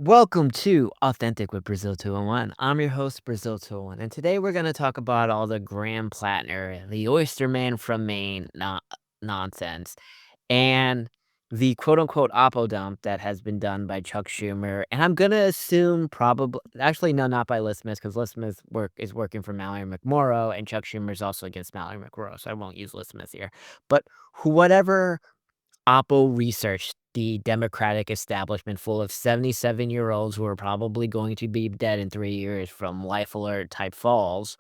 Welcome to Authentic with Brazil 201. I'm your host, Brazil 201, and today we're going to talk about all the Graham Platner, the oyster man from Maine nonsense, and the quote unquote Oppo dump that has been done by Chuck Schumer. And I'm going to assume probably, actually, no, not by Liz Smith, because Liz Smith is working for Mallory McMorrow, and Chuck Schumer is also against Mallory McMorrow, so I won't use Liz Smith here. But whatever Oppo research, the Democratic establishment full of 77-year-olds who are probably going to be dead in 3 years from life alert type falls,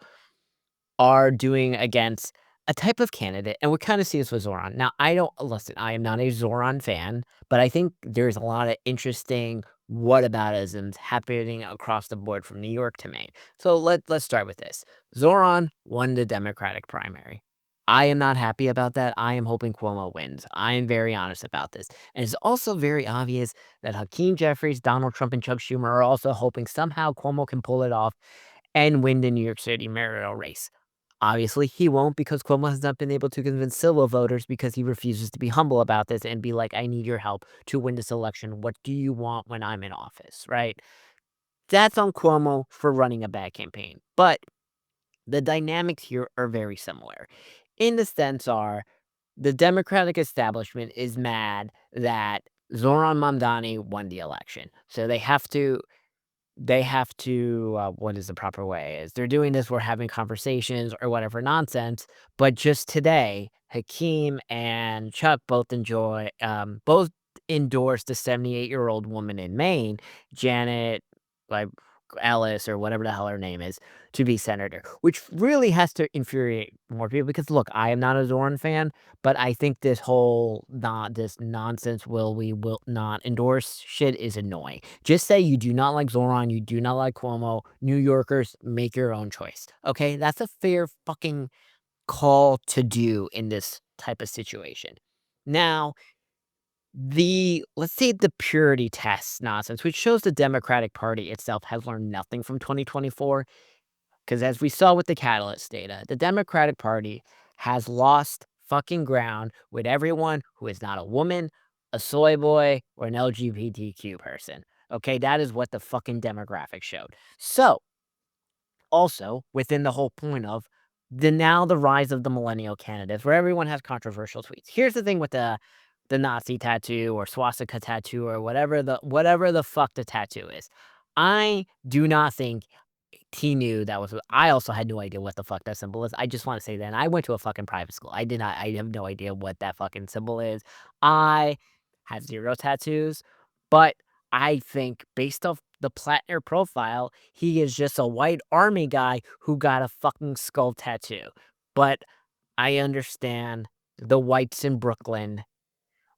are doing against a type of candidate, and we kinda see this with Zoran. Now, I don't listen, I am not a Zoran fan, but I think there's a lot of interesting whataboutisms happening across the board from New York to Maine. So let's start with this. Zoran won the Democratic primary. I am not happy about that. I am hoping Cuomo wins. I am very honest about this. And it's also very obvious that Hakeem Jeffries, Donald Trump, and Chuck Schumer are also hoping somehow Cuomo can pull it off and win the New York City mayoral race. Obviously, he won't because Cuomo has not been able to convince Silva voters because he refuses to be humble about this and be like, I need your help to win this election. What do you want when I'm in office? Right? That's on Cuomo for running a bad campaign. But the dynamics here are very similar. In the sense are the Democratic establishment is mad that Zoran Mamdani won the election. So they have to, what is the proper way? Is they're doing this, we're having conversations or whatever nonsense, but just today, Hakeem and Chuck both endorsed the 78-year-old woman in Maine, Janet, like, Ellis or whatever the hell her name is, to be senator, which really has to infuriate more people because, look, I am not a Zorn fan, but I think this nonsense will not endorse shit is annoying. Just say you do not like Zoran, you do not like Cuomo. New Yorkers, make your own choice. Okay? That's a fair fucking call to do in this type of situation. Now, let's say the purity test nonsense, which shows the Democratic Party itself has learned nothing from 2024. Because as we saw with the Catalyst data, the Democratic Party has lost fucking ground with everyone who is not a woman, a soy boy, or an LGBTQ person. Okay, that is what the fucking demographics showed. So, also within the whole point of the rise of the millennial candidates, where everyone has controversial tweets. Here's the thing with the Nazi tattoo or swastika tattoo or whatever the fuck the tattoo is. I do not think he knew that was I also had no idea what the fuck that symbol is. I just wanna say that, and I went to a fucking private school. I have no idea what that fucking symbol is. I have 0 tattoos, but I think based off the Platner profile, he is just a white army guy who got a fucking skull tattoo. But I understand the whites in Brooklyn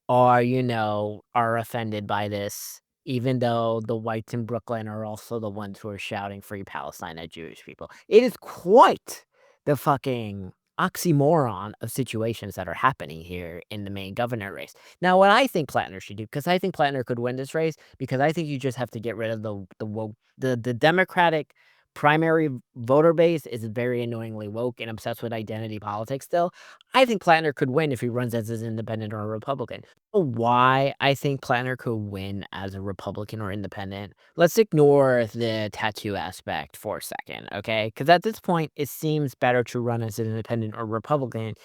are offended by this, even though the whites in Brooklyn are also the ones who are shouting "Free Palestine" at Jewish people. It is quite the fucking oxymoron of situations that are happening here in the main governor race. Now, what I think Plattner should do, because I think Plattner could win this race, because I think you just have to get rid of the woke the Democratic primary voter base is very annoyingly woke and obsessed with identity politics still. I think Plattner could win if he runs as an independent or a Republican. Why I think Plattner could win as a Republican or independent, let's ignore the tattoo aspect for a second, okay? Because at this point, it seems better to run as an independent or Republican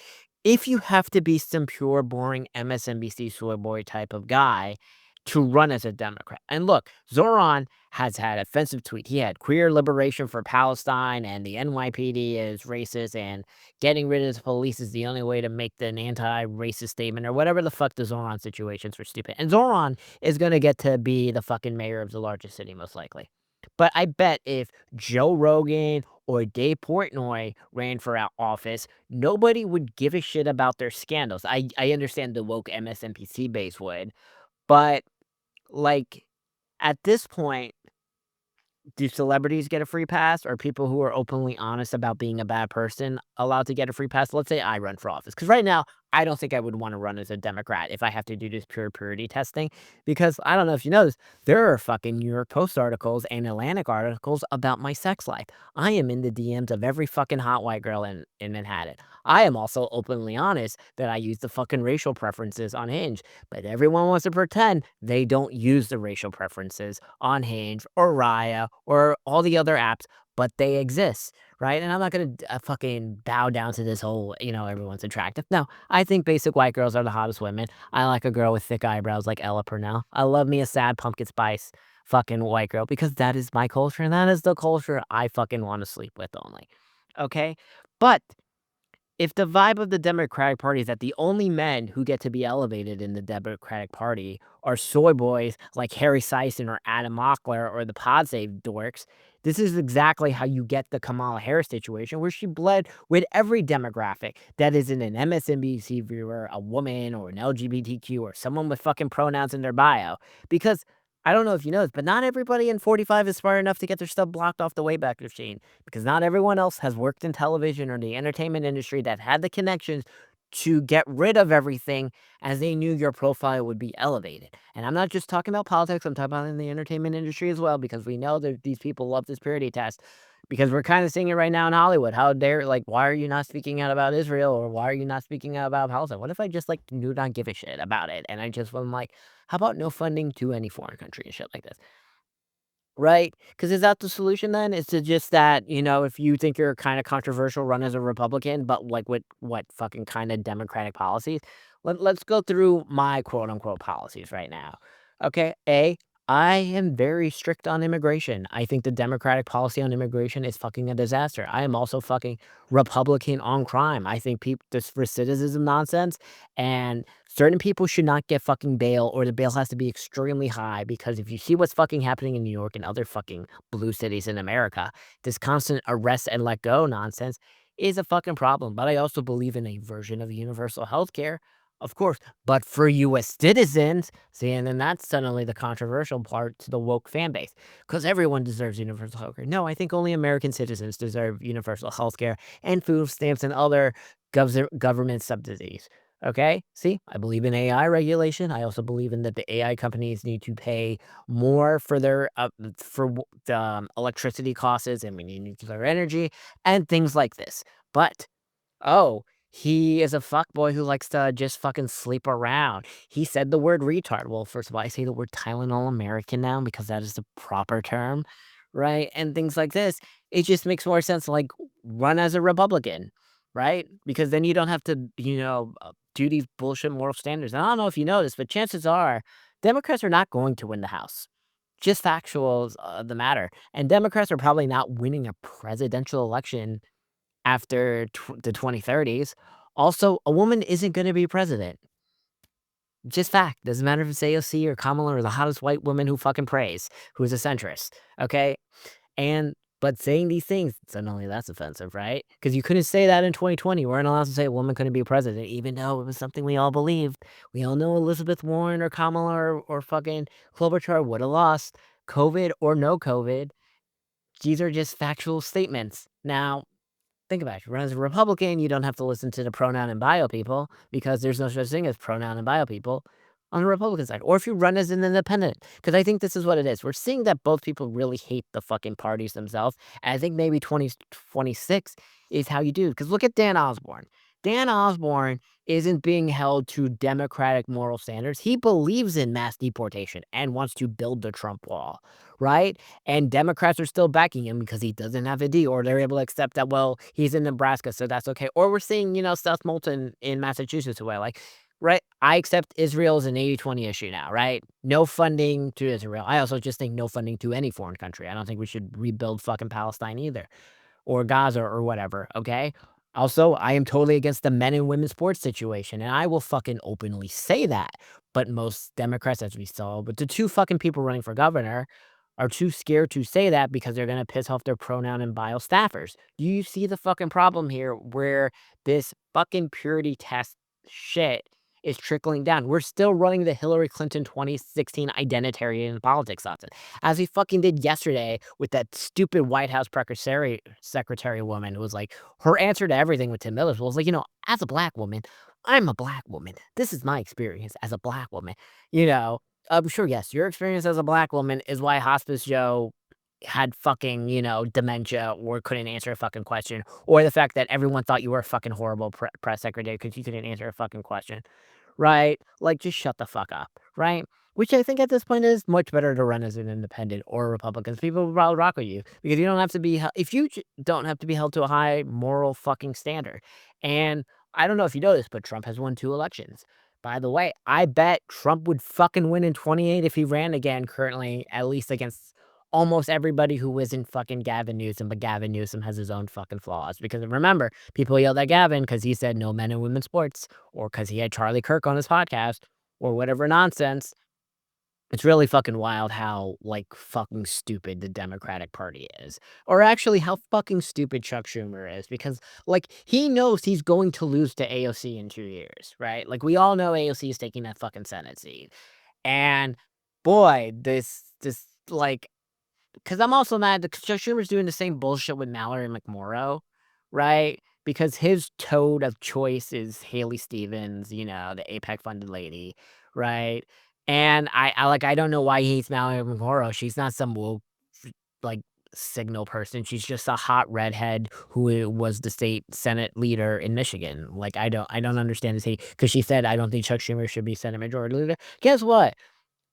if you have to be some pure, boring MSNBC soy boy type of guy to run as a Democrat. And look, Zoran has had offensive tweet. He had queer liberation for Palestine and the NYPD is racist and getting rid of the police is the only way to make an anti-racist statement or whatever the fuck the Zoran situations were stupid. And Zoran is gonna get to be the fucking mayor of the largest city most likely. But I bet if Joe Rogan or Dave Portnoy ran for office, nobody would give a shit about their scandals. I understand the woke MSNPC base would, but like at this point, do celebrities get a free pass? Or people who are openly honest about being a bad person allowed to get a free pass? Let's say I run for office, because right now, I don't think I would wanna run as a Democrat if I have to do this pure purity testing, because I don't know if you know this, there are fucking New York Post articles and Atlantic articles about my sex life. I am in the DMs of every fucking hot white girl in Manhattan. I am also openly honest that I use the fucking racial preferences on Hinge, but everyone wants to pretend they don't use the racial preferences on Hinge or Raya or all the other apps, but they exist, right? And I'm not gonna fucking bow down to this whole, everyone's attractive. No, I think basic white girls are the hottest women. I like a girl with thick eyebrows like Ella Purnell. I love me a sad pumpkin spice fucking white girl because that is my culture and that is the culture I fucking want to sleep with only. Okay? But if the vibe of the Democratic Party is that the only men who get to be elevated in the Democratic Party are soy boys like Harry Sison or Adam Mockler or the Pod Save dorks, this is exactly how you get the Kamala Harris situation where she bled with every demographic that isn't an MSNBC viewer, a woman, or an LGBTQ, or someone with fucking pronouns in their bio. Because I don't know if you know this, but not everybody in 45 is smart enough to get their stuff blocked off the Wayback Machine because not everyone else has worked in television or the entertainment industry that had the connections to get rid of everything as they knew your profile would be elevated. And I'm not just talking about politics, I'm talking about in the entertainment industry as well, because we know that these people love this purity test. Because we're kind of seeing it right now in Hollywood. How dare, like, why are you not speaking out about Israel or why are you not speaking out about Palestine? What if I just, like, do not give a shit about it? And I just am like, how about no funding to any foreign country and shit like this? Right? Because is that the solution then? Is to just that, if you think you're kinda controversial, run as a Republican, but, like, with what fucking kinda Democratic policies? Let's go through my quote, unquote, "policies" right now. Okay, I am very strict on immigration. I think the Democratic policy on immigration is fucking a disaster. I am also fucking Republican on crime. I think this recidivism nonsense and certain people should not get fucking bail or the bail has to be extremely high because if you see what's fucking happening in New York and other fucking blue cities in America, this constant arrest and let go nonsense is a fucking problem. But I also believe in a version of universal health care, of course, but for US citizens. See, and then that's suddenly the controversial part to the woke fan base because everyone deserves universal health care. No, I think only American citizens deserve universal health care and food stamps and other government subsidies. Okay, see, I believe in AI regulation. I also believe in that the AI companies need to pay more for their the electricity costs and we need nuclear energy and things like this. But oh, he is a fuckboy who likes to just fucking sleep around. He said the word retard. Well, first of all, I say the word Tylenol American now because that is the proper term, right? And things like this. It just makes more sense to like run as a Republican, right? Because then you don't have to, do these bullshit moral standards. And I don't know if you know this, but chances are Democrats are not going to win the House. Just factuals the matter. And Democrats are probably not winning a presidential election after the 2030s. Also, a woman isn't gonna be president. Just fact. Doesn't matter if it's AOC or Kamala or the hottest white woman who fucking prays, who's a centrist, okay? And but saying these things, suddenly that's offensive, right? Because you couldn't say that in 2020. We weren't allowed to say a woman couldn't be president, even though it was something we all believed. We all know Elizabeth Warren or Kamala or fucking Klobuchar woulda lost, COVID or no COVID. These are just factual statements. Now think about it. You run as a Republican, you don't have to listen to the pronoun and bio people because there's no such thing as pronoun and bio people on the Republican side. Or if you run as an independent, because I think this is what it is. We're seeing that both people really hate the fucking parties themselves. And I think maybe 2026 is how you do. Because look at Dan Osborne. Dan Osborne isn't being held to democratic moral standards. He believes in mass deportation and wants to build the Trump wall, right? And Democrats are still backing him because he doesn't have a D, or they're able to accept that, well, he's in Nebraska, so that's okay. Or we're seeing, Seth Moulton in Massachusetts who like, right? I accept Israel as an 80-20 issue now, right? No funding to Israel. I also just think no funding to any foreign country. I don't think we should rebuild fucking Palestine either or Gaza or whatever, okay? Also, I am totally against the men and women sports situation, and I will fucking openly say that. But most Democrats, as we saw, but the two fucking people running for governor are too scared to say that because they're gonna piss off their pronoun and bio staffers. Do you see the fucking problem here where this fucking purity test shit is trickling down? We're still running the Hillary Clinton 2016 identitarian politics nonsense, as we fucking did yesterday with that stupid White House secretary woman who was like, her answer to everything with Tim Miller was like, as a black woman, I'm a black woman. This is my experience as a black woman. You know, I'm sure, yes, your experience as a black woman is why Hospice Joe had fucking, dementia or couldn't answer a fucking question, or the fact that everyone thought you were a fucking horrible press secretary because you couldn't answer a fucking question. Right? Like, just shut the fuck up, right? Which I think at this point is much better to run as an independent or a Republican. People will probably rock with you because you don't have to be, if you don't have to be held to a high moral fucking standard. And I don't know if you know this, but Trump has won 2 elections. By the way, I bet Trump would fucking win in 28 if he ran again currently, at least against almost everybody who isn't fucking Gavin Newsom, but Gavin Newsom has his own fucking flaws. Because remember, people yelled at Gavin because he said no men and women's sports or because he had Charlie Kirk on his podcast or whatever nonsense. It's really fucking wild how, like, fucking stupid the Democratic Party is. Or actually how fucking stupid Chuck Schumer is because, like, he knows he's going to lose to AOC in 2 years, right? Like, we all know AOC is taking that fucking Senate seat. And boy, like, 'cause I'm also mad that Chuck Schumer's doing the same bullshit with Mallory McMorrow, right? Because his toad of choice is Haley Stevens, the APEC-funded lady, right? And I don't know why he hates Mallory McMorrow. She's not some woke, like, signal person. She's just a hot redhead who was the state Senate leader in Michigan. Like, I don't understand this hate because she said, "I don't think Chuck Schumer should be Senate Majority Leader." Guess what?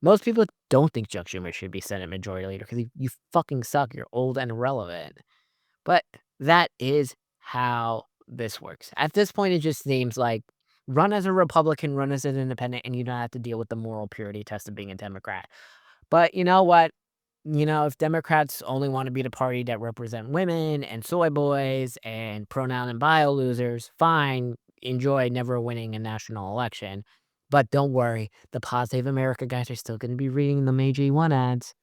Most people don't think Chuck Schumer should be Senate Majority Leader because you fucking suck, you're old and irrelevant. But that is how this works. At this point, it just seems like run as a Republican, run as an independent, and you don't have to deal with the moral purity test of being a Democrat. But you know what? If Democrats only want to be the party that represent women and soy boys and pronoun and bio losers, fine, enjoy never winning a national election. But don't worry, the Positive America guys are still going to be reading the AG1 ads.